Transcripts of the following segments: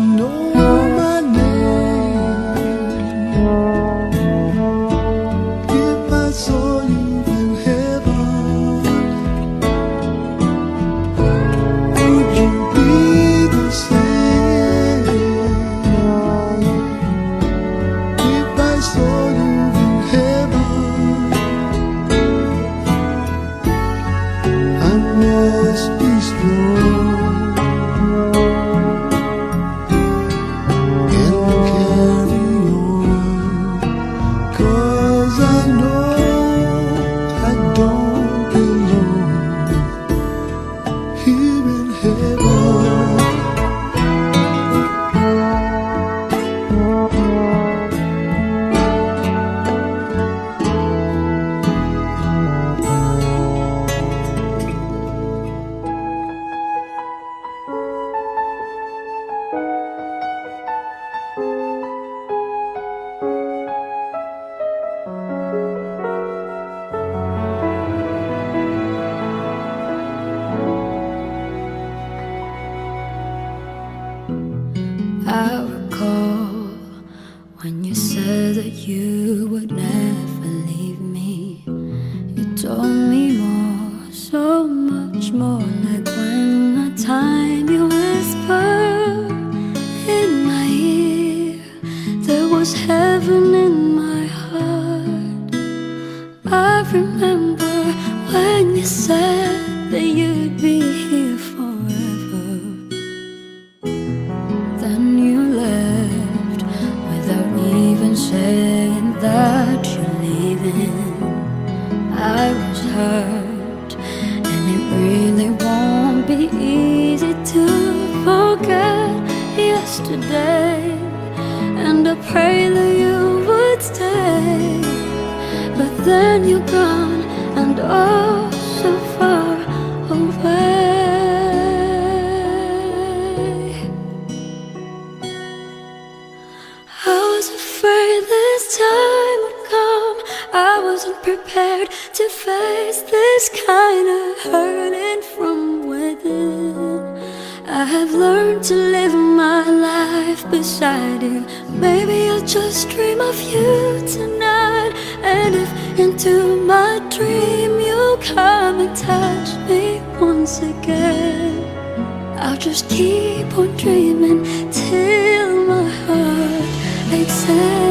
know my name. If I saw you in heaven, would you be the same? If I saw you in heaven, I must be strong. I recall when you said that you would never leave me. You told me more, so much more. Like when the time you whispered in my ear, there was heaven in my heart. I remember when you said that you'd be here forever. Then you left without even saying that you're leaving. I was hurt, and it really won't be easy to forget yesterday. And I pray that you would stay, but then you're gone, and oh, so far away. I was afraid this time would come. I wasn't prepared to face this kind of hurting from within. I have learned to live my life beside you. Maybe I'll just dream of you tonight. And if into my dream you come and touch me once again, I'll just keep on dreaming till my heart aches end.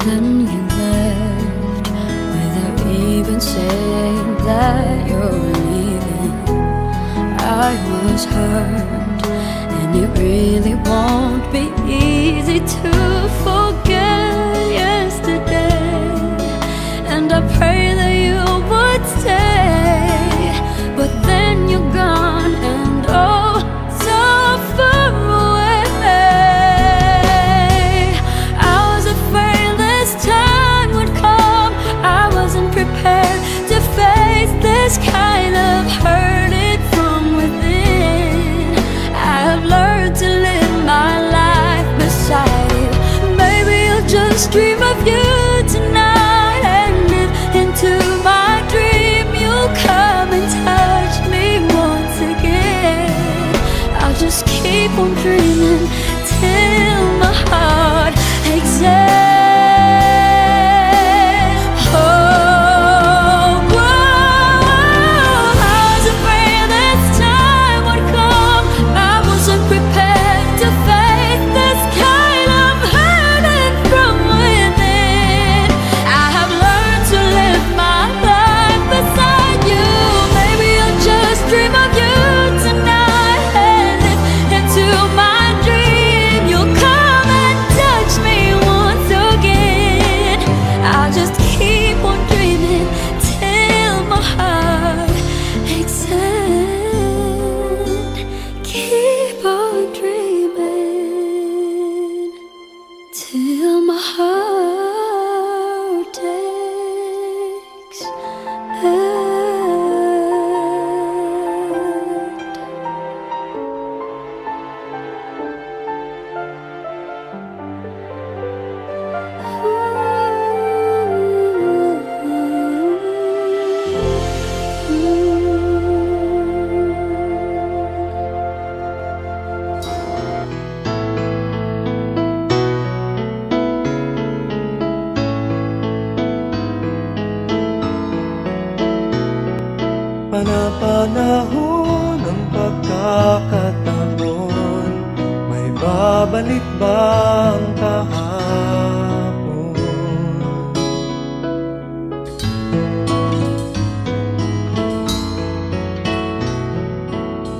Then you left without even saying that you're leaving. I was hurt, and it really won't be easy to forget yesterday. And I pray that you would stay, but then you're gone, and oh, so far away. I was afraid this time would come. I wasn't prepared to face this kind of hurting from within. I have learned to live my life beside you. Panapanahon ng pagkakataon, may babalik ba ang kahapon?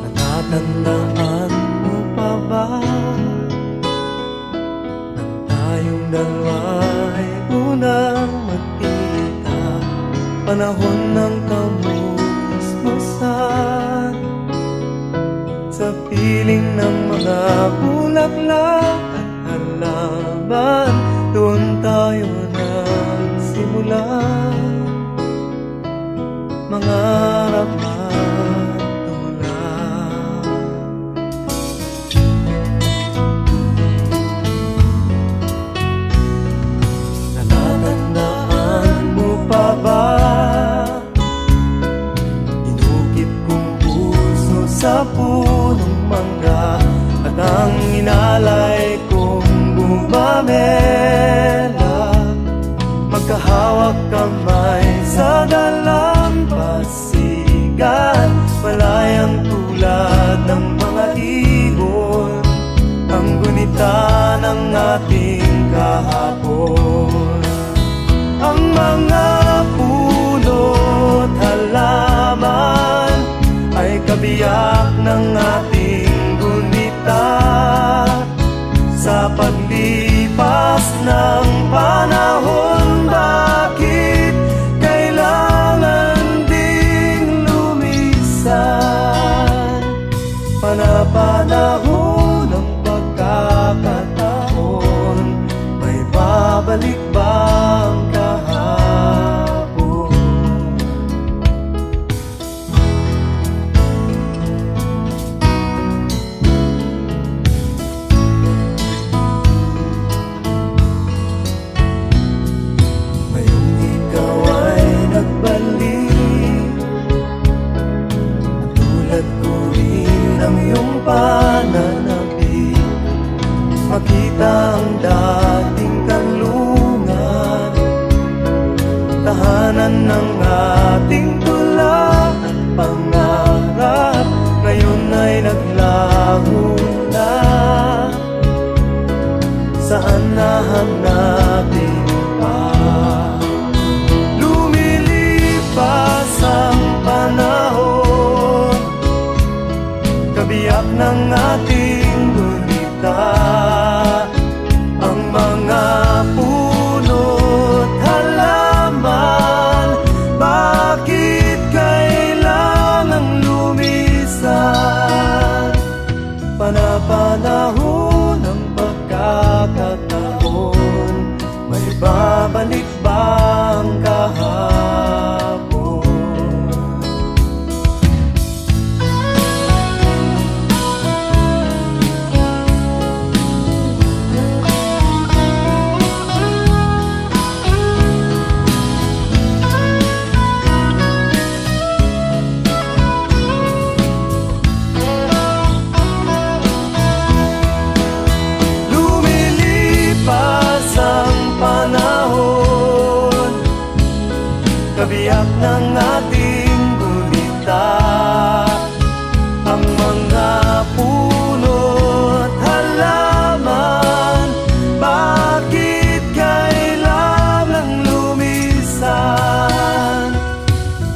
Natatandaan mo pa ba nang tayong dalawa'y unang magkita? Panahon ng kamusmusan, sa piling ng mga bulaklak at halaman, doon tayo nagsimula mangarap at tulad. Natatandaan mo pa ba sa punong mangga at ang inalay kong bumamela, magkahawak kamay sa dalampasigan, malayang tulad ng mga ibon, ang gunita ng ating kahapon. Ang mga puno't halaman ay kabiyak ng ating gunita, sa paglipas ng panahon. Bakit kailangan ding lumisan? Panapanahon ng pagkakataon, may babalik ba ang kahapon? Pananabik, makita ang dating kanlungan, tahanan ng ating tula at pangarap, ngayon ay naglaho na. Saan nahanapin pa? Lumilipas ang panahon, kabiyak ng ating gunita, ang mga puno't halaman. Bakit kailangang lumisan? Panapanahon ng pagkakataon, may babalik ba ang kahapon? Kabiyak ng ating gunita, ang mga puno't halaman. Bakit kailangang lumisan?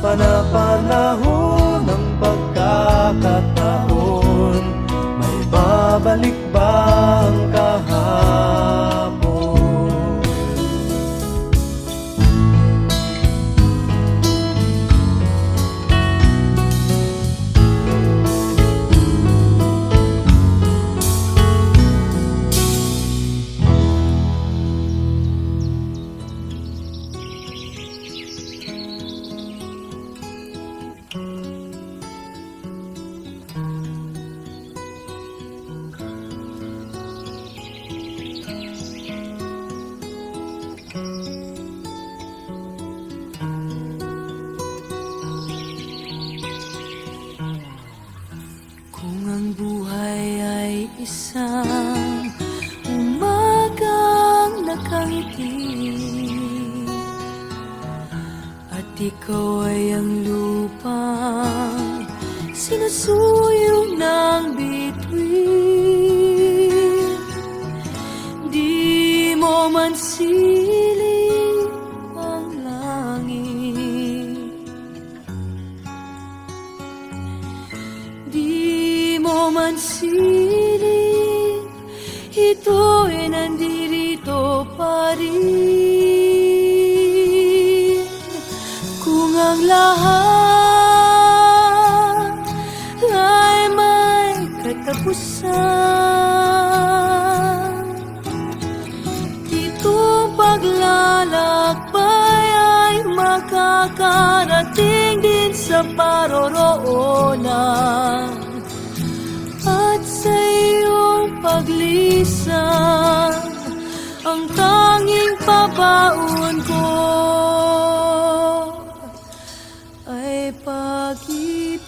Panapanahon ng pagkakataon, may babalik ba ang kahapon? Isang umagang nakangiti, at ikaw ay ang lupa sinusuyo ng bituin. Di mo man siling ang langit, di mo man siling, ito'y nandirito pa rin. Kung ang lahat ay may katapusan, itong paglalakbay ay makakarating din sa paroroonan. At sa iyong paglisan, ang tanging pabaon ko ay pag-ibig.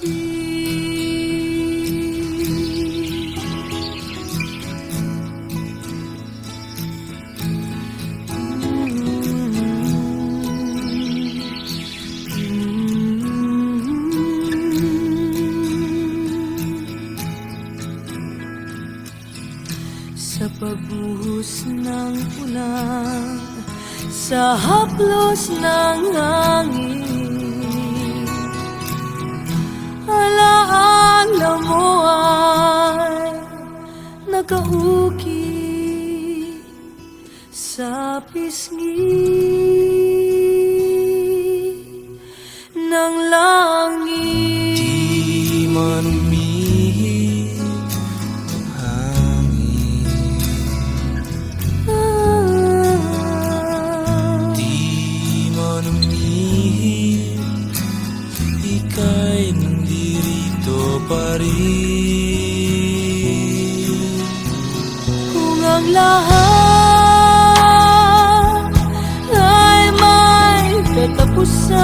Sa pagbuhos ng ulan, sa haplos ng hangin, alaala mo ay nakauki sa pisngi ng langit. Di man umihip ang hangin, di man umihip, ika'y nandirito pa rin. Kung ang lahat ay may katapusan,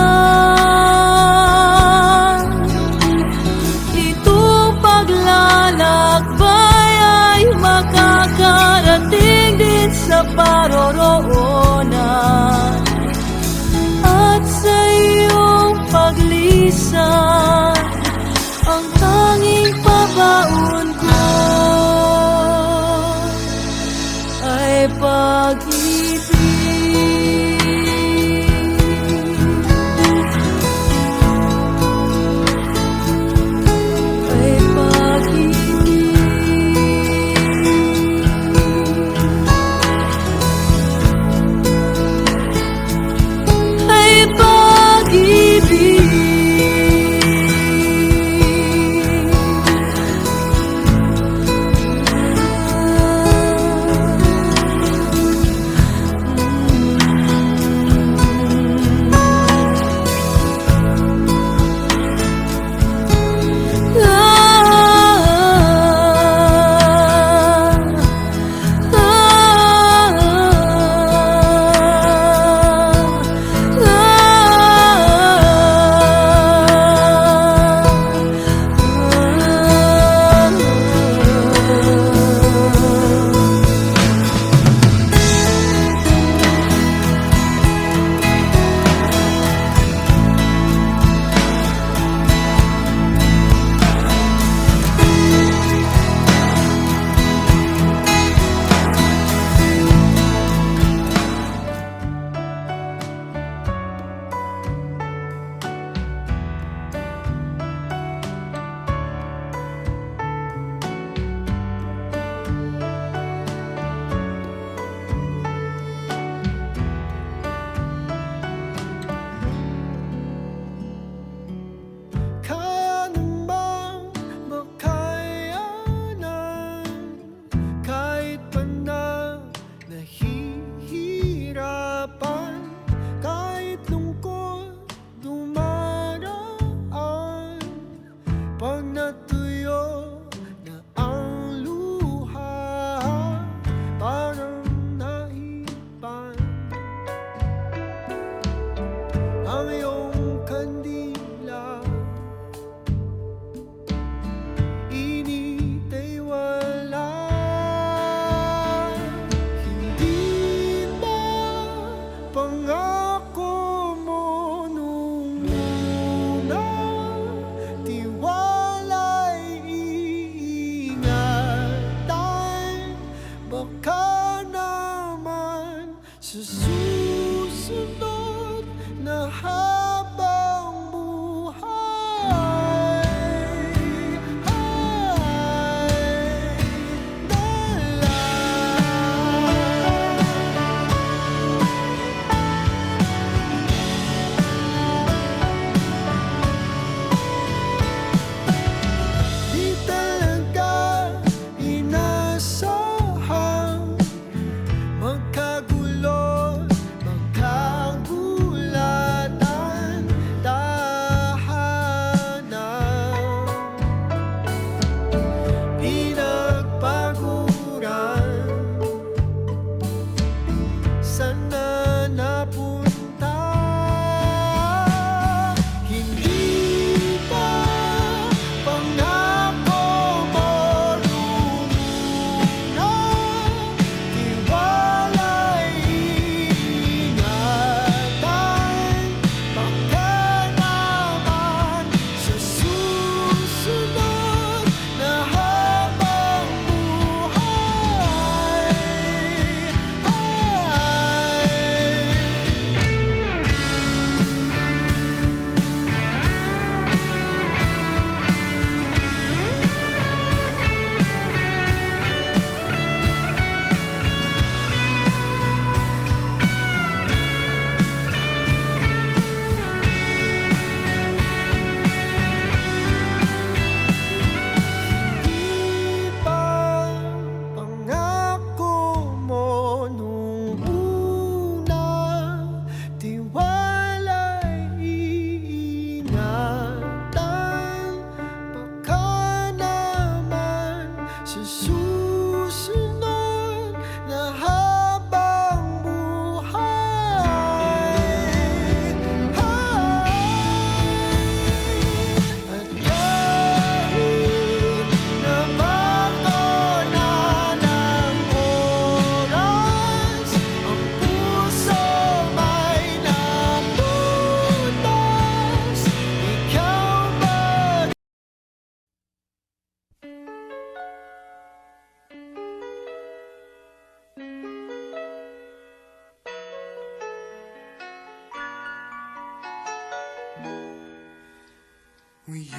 itong paglalakbay ay makakarating din sa paroroonan. At sa iyong paglisan, ang tanging pabaon ko ay pag-ibig. Ay pag-ibig. Ay pag-ibig. Kaya namang makayanan kahit pa na nahihirapan, kahit lungkot dumaraan. Pag natuyo na ang luha, parang naipan ang iyong kandila. Init ay wala. Hindi ba pangako mo nung una? Tiwala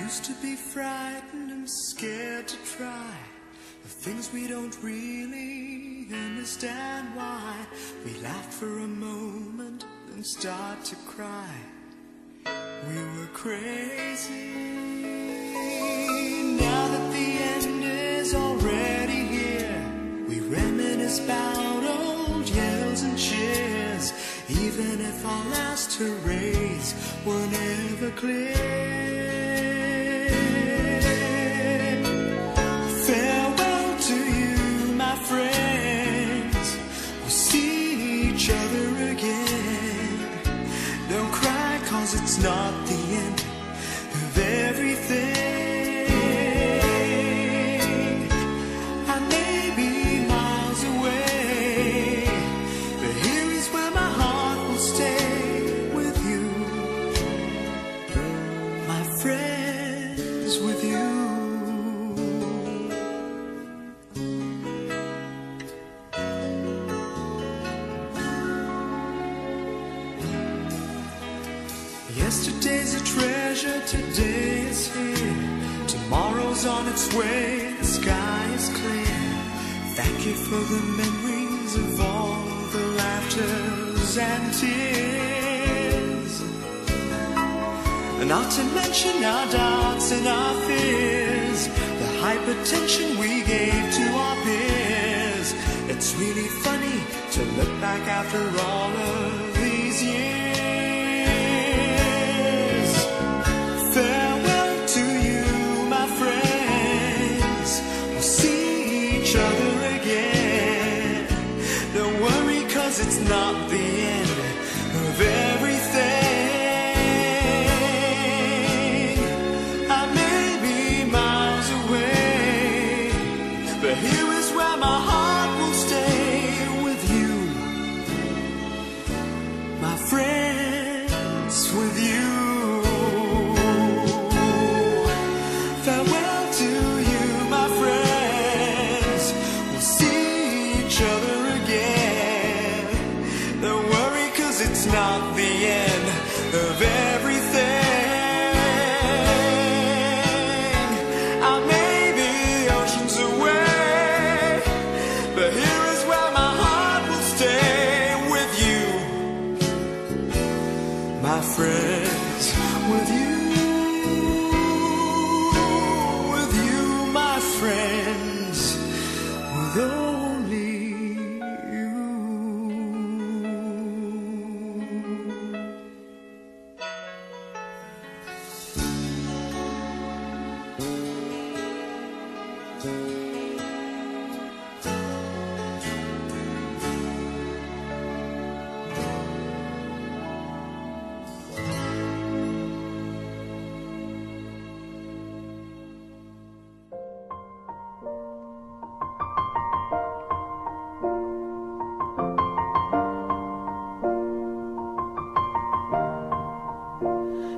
used to be frightened and scared to try the things we don't really understand why. We laughed for a moment and start to cry. We were crazy. Now that the end is already here, we reminisce about old yells and cheers, even if our last hurrays were never clear. Farewell to you, my friends. We'll see each other again. Don't cry, 'cause it's not the end of everything. I may be miles away, but here is where my heart will stay with you, my friends, with you. Yesterday's a treasure, today is here. Tomorrow's on its way, the sky is clear. Thank you for the memories of all the laughters and tears. And not to mention our doubts and our fears, the hypertension we gave to our peers. It's really funny to look back after all of these years. Farewell to you, my friends. We'll see each other again. Don't worry, 'cause it's not the end of everything. I may be miles away, but here is where my heart will stay with you, my friends, with you. Farewell to you, my friends. We'll see each other again. Don't worry, 'cause it's not the end of everything. I may be oceans away, but here is where my heart will stay with you, my friends, with you. Friends, with only you.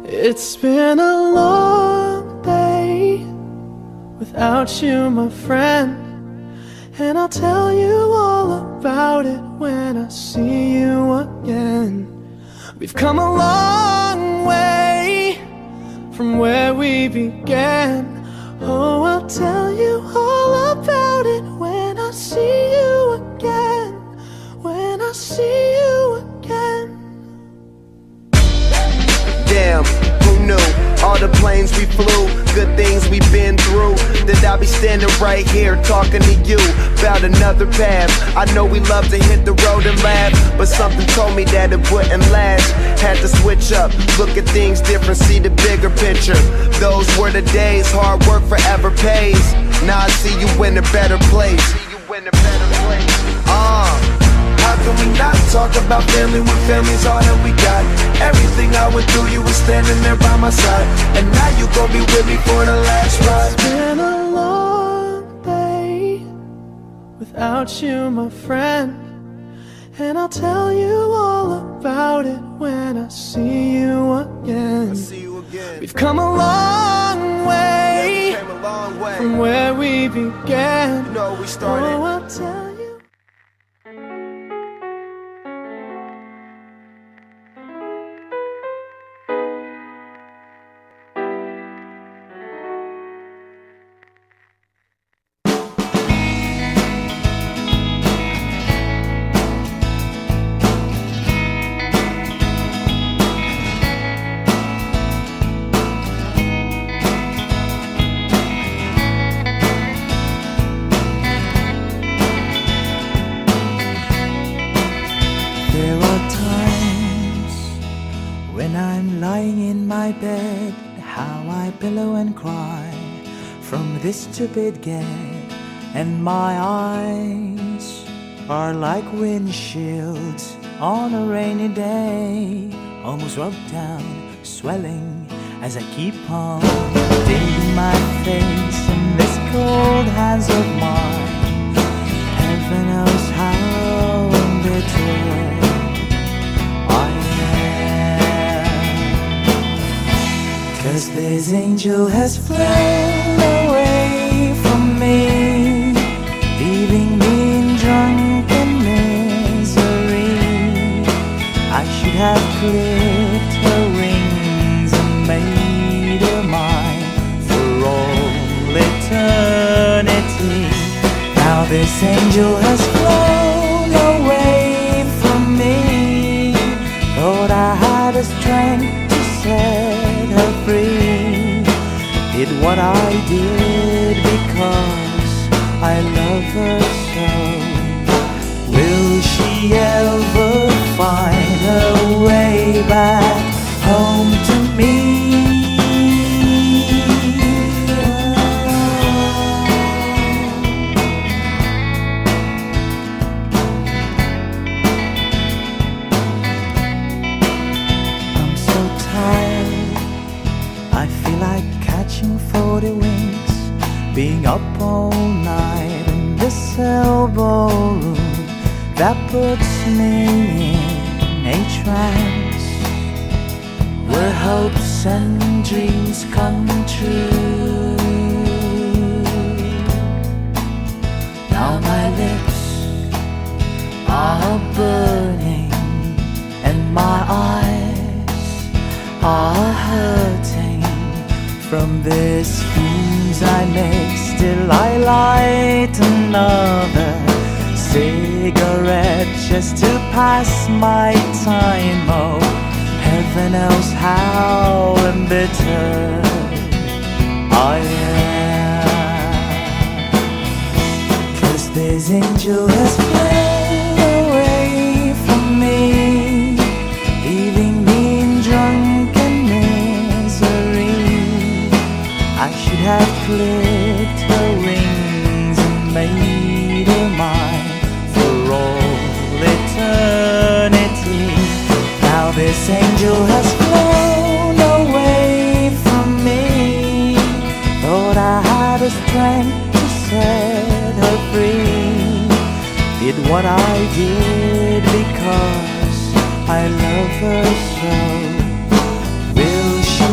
It's been a long day without you, my friend, and I'll tell you all about it when I see you again. We've come a long way from where we began. Oh, I'll tell you all about it when I see you again. When I see you again. Damn, who knew? All the planes we flew, good things we've been through, that I'll be standing right here talking to you about another path. I know we love to hit the road and laugh, but something told me that it wouldn't last. Had to switch up, look at things different, see the bigger picture. Those were the days, hard work forever pays. Now I see you in a better place. How can we not talk about family when family's all that we got? Everything I went through, you were standing there by my side, and now you gon' be with me for the last ride. It's been a long day without you, my friend, and I'll tell you all about it when I see you again. We've come a long way, from where we began. You know, we started. Oh, I'll tell you. and cry from this stupid gate, and my eyes are like windshields on a rainy day, almost rubbed down, swelling as I keep on digging my face in this cold hands of mine. Heaven knows how bitter I am, 'cause this angel has flown away from me, leaving me in drunken misery. I should have clipped her wings and made her mine for all eternity. Now this angel has flown away from me. Thought I had the strength to set her free. Did what I did because I love her so. Will she ever find her way back home to me? I'm so tired, I feel like catching 40 wings, being up all night in this elbow room that puts me in a trance, where hopes and dreams come true. Now my lips are burning and my eyes are hurting from the schemes I make. Still I light another cigarette just to pass my time. Oh, heaven knows how embittered I am, 'cause this angel has flown away from me, leaving me in drunken misery. I should have clipped her wings and made her mine for all eternity. Now this angel has flown away from me. Thought I had the strength to set her free. Did what I did because I love her so. Will she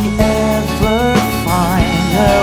ever find her